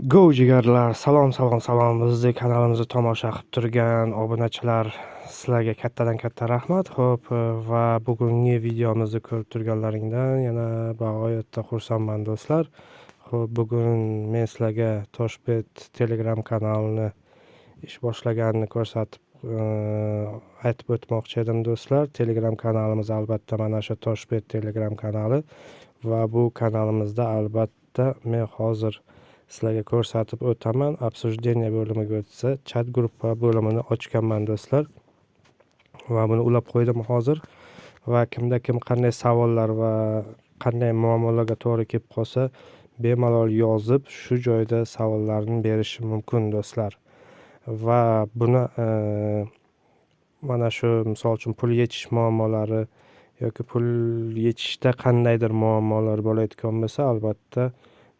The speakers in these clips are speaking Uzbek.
Go jigarlar, salom salom salom. Bizni kanalimizni tomosha qilib turgan obunachilar, sizlarga kattadan katta rahmat. Xo'p, va bugungi videomizni ko'rib turganlaringdan yana bag'oyatda xursandman do'stlar. Xo'p, bugun men sizlarga Toshbet Telegram kanalini ish boshlaganini ko'rsatib aytib o'tmoqchi edim do'stlar. Telegram kanalimiz albatta mana shu Toshbet Telegram kanali va bu kanalimizda albatta men hozir sizlarga ko'rsatib o'taman. Обсуждение bo'limiga o'tsa, chat gruppa bo'limini ochganman do'stlar va buni ulab qo'ydim hozir. Va kimda kim qanday savollar va qanday muammolarga to'g'ri kelib qolsa, bemalol yozib shu joyda savollarni berishi mumkin do'stlar. Va buni mana shu misol uchun pul yechish muammolari yoki pul yechishda qandaydir muammolar bo'layotgan bo'lsa, albatta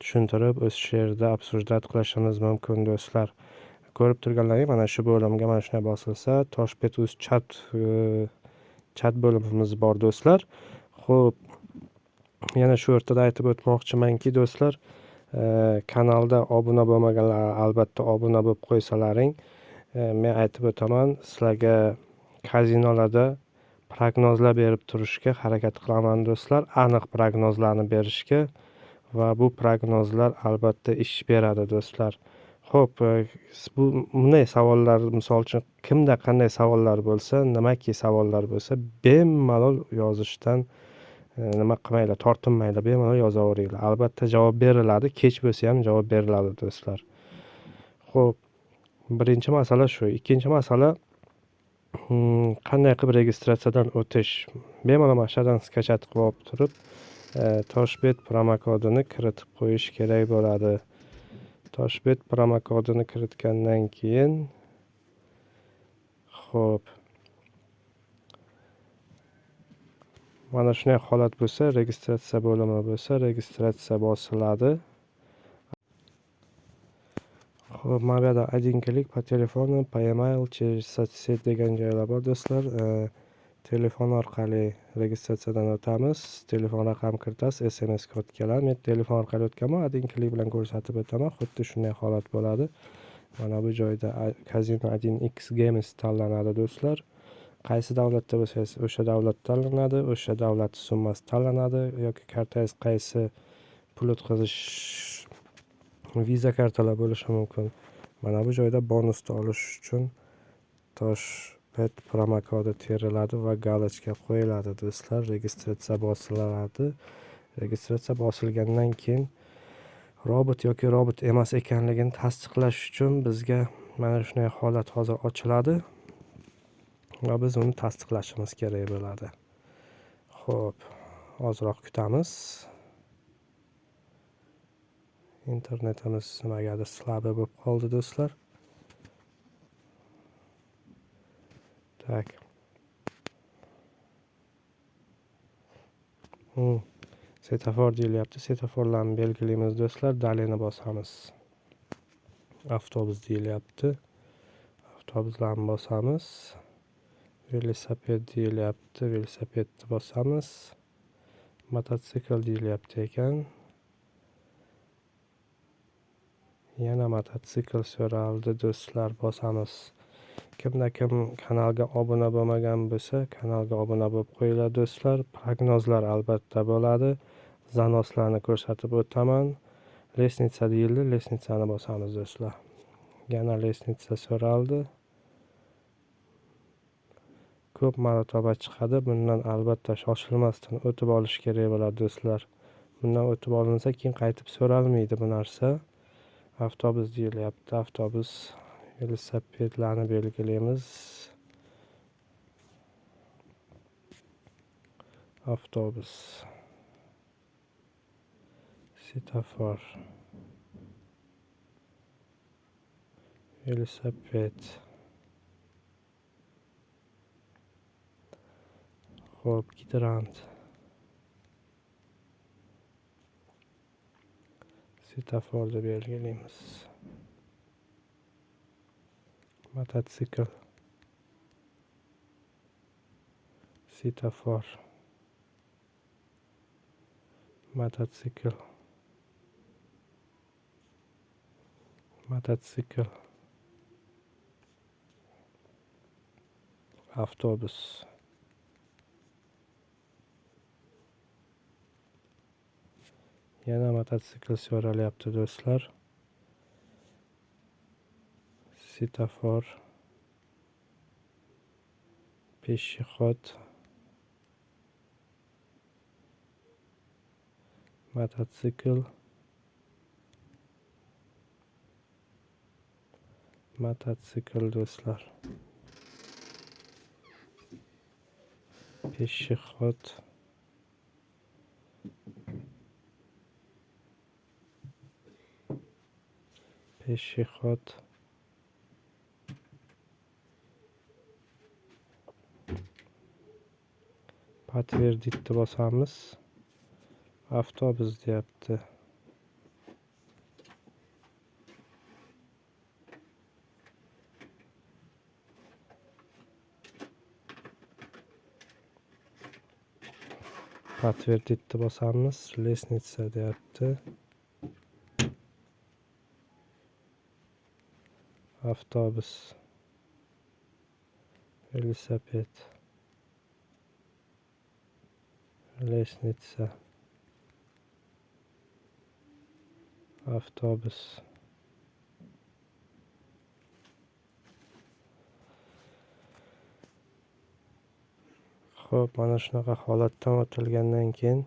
tushuntirib o'sha yerda обсуждать qilishimiz mumkin do'stlar. Ko'rib turganlaring mana shu bo'limga mana shunday bosilsa, Toshbet.uz chat bo'limimiz bor do'stlar. Xo'p, yana shu o'rtada aytib o'tmoqchimanki do'stlar, kanalda obuna bo'lmaganlar albatta obuna bo'lib qo'ysalaring, men aytib o'taman, sizlarga kazinolarda prognozlar berib turishga harakat qilaman do'stlar, aniq prognozlarni berishga. Va bu prognozlar albatta ish beradi do'stlar. Xo'p, bunday savollar misol uchun kimda qanday savollar bo'lsa, nimaki savollar bo'lsa, bemalol yozishdan nima qilmanglar, tortinmanglar, bemalol yozaveringlar. Albatta javob beriladi, kech bo'lsa ham javob beriladi do'stlar. Xo'p, birinchi masala shu. Ikkinchi masala qanday qilib registratsiyadan o'tish. Bemalol mana shu yerdan skachat qilib olib turib, Toshbet promokodini kiritib qo'yish kerak bo'ladi. Toshbet promokodini kiritgandan keyin xo'p, mana shunday holat bo'lsa, registratsiya bo'limi bo'lsa, registratsiya bosiladi. Xo'p, mana bu yerda один клик по телефону, по email, через соцсеть degan joylar bor do'stlar. Telefon orqali registratsiyadan o'tamiz. Telefon raqam kiritasiz, SMS kod keladi. Men telefon orqali o'tganman, один клик bilan ko'rsatib o'taman. Xuddi shunday holat bo'ladi. Mana bu joyda Casino 1x Games tanlanadi do'stlar. Qaysi davlatda bo'lsangiz, o'sha davlat tanlanadi, o'sha davlat summasi tanlanadi yoki kartangiz qaysi pul o'tkazish viza kartalar bo'lishi mumkin. Mana bu joyda bonusni olish uchun Toshbet promokodi teriladi va galochka qo'yiladi do'stlar. Registratsiya bosiladi. Registratsiya bosilgandan keyin robot yoki robot emas ekanligini tasdiqlash uchun bizga mana shunday holat hozir ochiladi va biz uni tasdiqlashimiz kerak bo'ladi. Xo'p, ozroq kutamiz. Internetimiz nimagadir slab bo'lib qoldi do'stlar. Tak. Setafor deyilyapti. Setaforlarni belgilaymiz do'stlar. Dalini bosamiz. Avtobus deyilyapti. Avtobuslarni bosamiz. Velosiped deyilyapti. Velosipedni bosamiz. Mototsikl deyilyapti ekan. Yana mototsikl so'raldi do'stlar, bosamiz. Kimda kim kanalga obuna bo'lmagan bo'lsa, kanalga obuna bo'lib qo'yinglar do'stlar. Prognozlar albatta bo'ladi. Zanoslarni ko'rsatib o'taman. Lesnitsa deyildi, lesnitsani bosamiz do'stlar. Yana lesnitsa so'raldi. Ko'p marotaba chiqadi. Bundan albatta shoshilmasdan o'tib olish kerak bo'ladi do'stlar. Bundan o'tib olinsa, keyin qaytib so'ralmaydi bu narsa. Avtobus deyilyapti. Avtobus, velosipedlarni belgilaymiz. Avtobus, setafor, velosiped. Xo'p, gidrant, setaforni belgilaymiz. Mototsikl, setafor, mototsikl, mototsikl, avtobus, yana mototsikl so'ralyapti do'stlar. Svetofor, peshixod, mototsikl, do'stlar. Peshixod, подтвердitni bosamiz. Avtobus deyapti. Подтвердitni bosamiz. Лестница deyapti. Avtobus, velosiped, lestnitsa, avtobus. Xo'p, mana shunaqa holatdan o'tilgandan keyin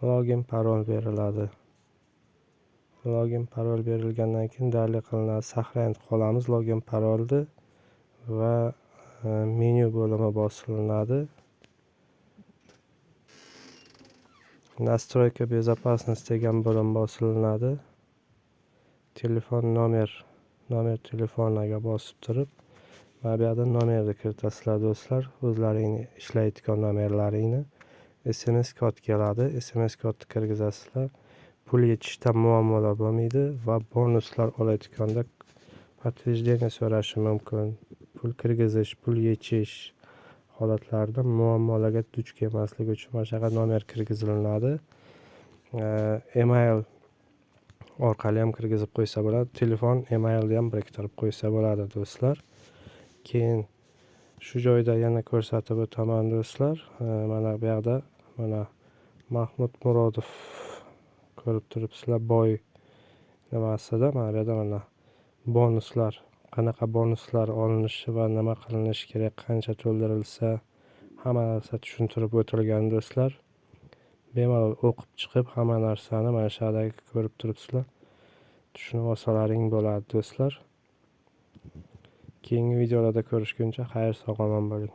login parol beriladi. Login parol berilgandan keyin dalil qilinadi. Saqlanib qolamiz login parolni va menyu bo'limi bosilinadi. Настройка безопасности degan bo'lim bosilinadi. Telefon nomer telefoniga bosib turib, mana bu yerda nomerni kiritasizlar do'stlar. O'zlaringni ishlaydigan nomerlaringni. SMS kod keladi. SMS kodni kirgizasizlar. Pul yechishda muammolar bo'lmaydi va bonuslar oladiganda подтверждение so'rashi mumkin. Pul kirgizish, pul yechish holatlarida muammolarga duch kelmaslik uchun mana shunaqa nomer kirgizilinadi. Email orqali ham kirgizib qo'ysa bo'ladi. Telefon emailni ham biriktirib qo'ysa bo'ladi do'stlar. Keyin shu joyda yana ko'rsatib o'taman do'stlar. Mana bu yerda mana Mahmud Murodov ko'rib turibsizlar, boy nimasida. Mana bu yerda mana bonuslar, qanaqa bonuslar olinishi va nima qilinishi kerak, qancha to'ldirilsa, hamma narsa tushuntirib o'tilgan do'stlar. Bemalol o'qib chiqib hamma narsani mana shu yerda ko'rib turibsizlar. Tushunib olsalaring bo'ladi do'stlar. Keyingi videolarda ko'rishguncha xayr sog' omon bo'ling.